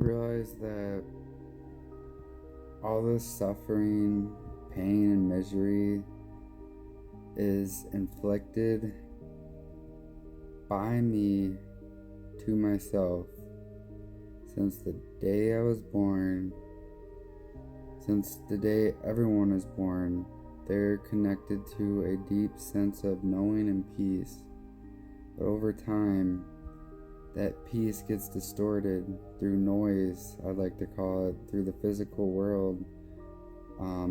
realized that all this suffering, pain, and misery is inflicted by me to myself since the day I was born, since the day everyone is born. They're connected to a deep sense of knowing and peace. But over time, that peace gets distorted through noise, I'd like to call it, through the physical world.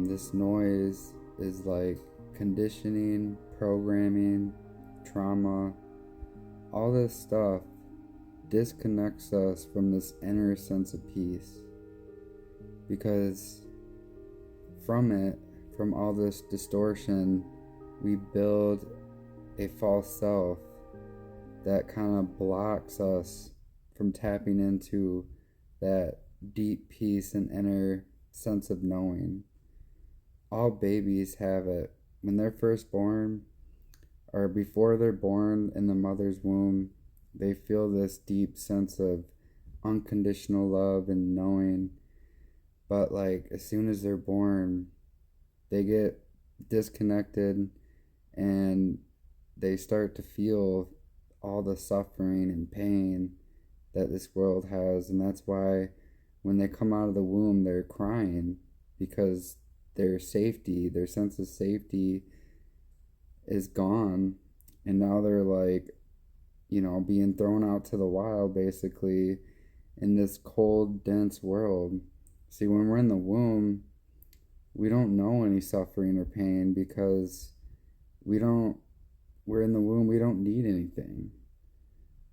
This noise is like conditioning, programming, trauma, all this stuff disconnects us from this inner sense of peace. Because from all this distortion, we build a false self that kind of blocks us from tapping into that deep peace and inner sense of knowing. All babies have it. When they're first born, or before they're born in the mother's womb, they feel this deep sense of unconditional love and knowing. But like as soon as they're born, they get disconnected and they start to feel all the suffering and pain that this world has. And that's why when they come out of the womb, they're crying, because their safety, their sense of safety is gone. And now they're like, being thrown out to the wild, basically, in this cold, dense world. See, when we're in the womb, we don't know any suffering or pain because we're in the womb, we don't need anything.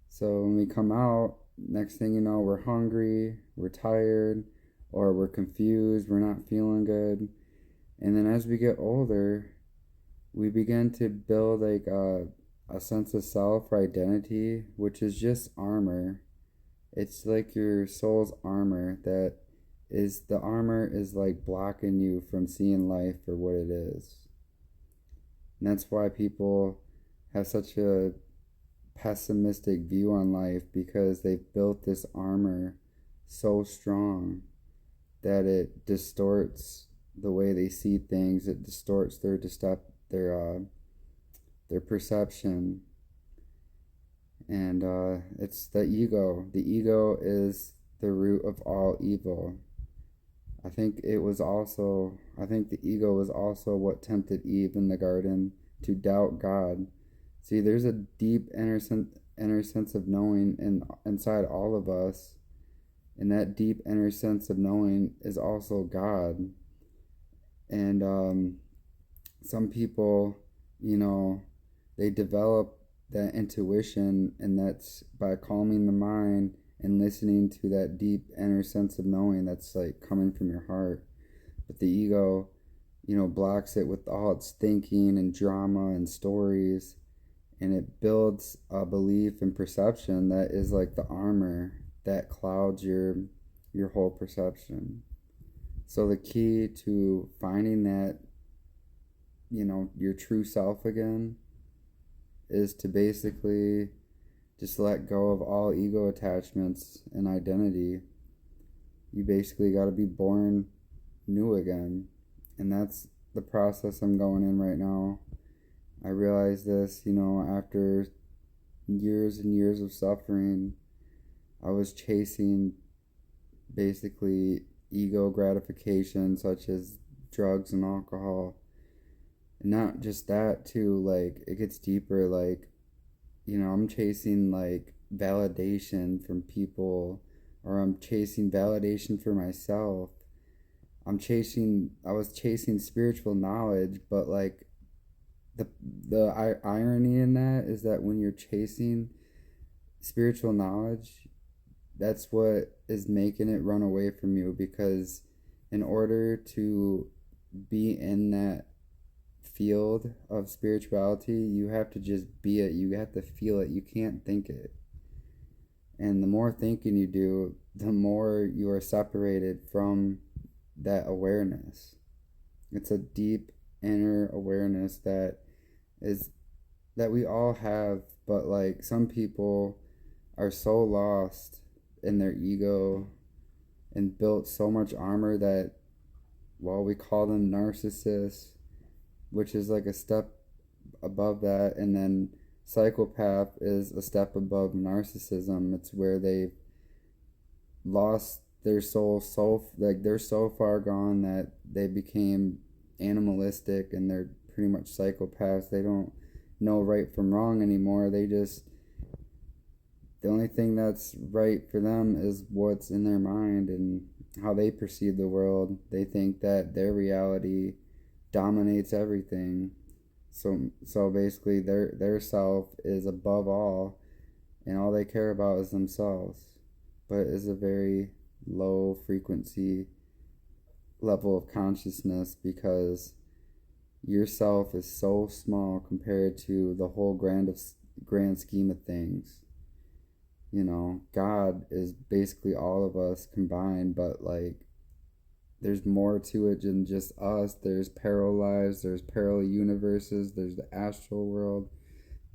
So when we come out, next thing you know, we're hungry, we're tired, or we're confused, we're not feeling good. And then as we get older, we begin to build like a sense of self or identity, which is just armor. It's like your soul's armor the armor is like blocking you from seeing life for what it is. And that's why people have such a pessimistic view on life, because they've built this armor so strong that it distorts the way they see things. It distorts their perception. And it's the ego. The ego is the root of all evil. I think the ego was also what tempted Eve in the garden to doubt God. See, there's a deep inner sense of knowing inside all of us, and that deep inner sense of knowing is also God. And some people, they develop that intuition, and that's by calming the mind and listening to that deep inner sense of knowing that's like coming from your heart. But the ego, blocks it with all its thinking and drama and stories, and it builds a belief and perception that is like the armor that clouds your whole perception. So the key to finding that, your true self again, is to basically just let go of all ego attachments and identity. You basically got to be born new again. And that's the process I'm going in right now. I realized this, after years and years of suffering. I was chasing basically ego gratification, such as drugs and alcohol. And not just that, too, like, it gets deeper, like, I'm chasing, like, validation from people, or I'm chasing validation for myself. I was chasing spiritual knowledge, but, like, the irony in that is that when you're chasing spiritual knowledge, that's what is making it run away from you, because in order to be in that field of spirituality, you have to just be it. You have to feel it. You can't think it. And the more thinking you do, the more you are separated from that awareness. It's a deep inner awareness that we all have, but like some people are so lost in their ego, and built so much armor that, well, we call them narcissists, which is like a step above that. And then psychopath is a step above narcissism. It's where they lost their soul, so like they're so far gone that they became animalistic, and they're pretty much psychopaths. They don't know right from wrong anymore. They just, the only thing that's right for them is what's in their mind and how they perceive the world. They think that their reality dominates everything. So basically their self is above all, and all they care about is themselves. But it's a very low frequency level of consciousness, because yourself is so small compared to the whole grand scheme of things. You know, God is basically all of us combined, but like there's more to it than just us. There's parallel lives, there's parallel universes, there's the astral world.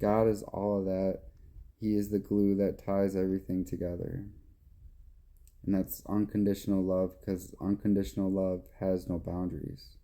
God is all of that. He is the glue that ties everything together. And that's unconditional love, because unconditional love has no boundaries.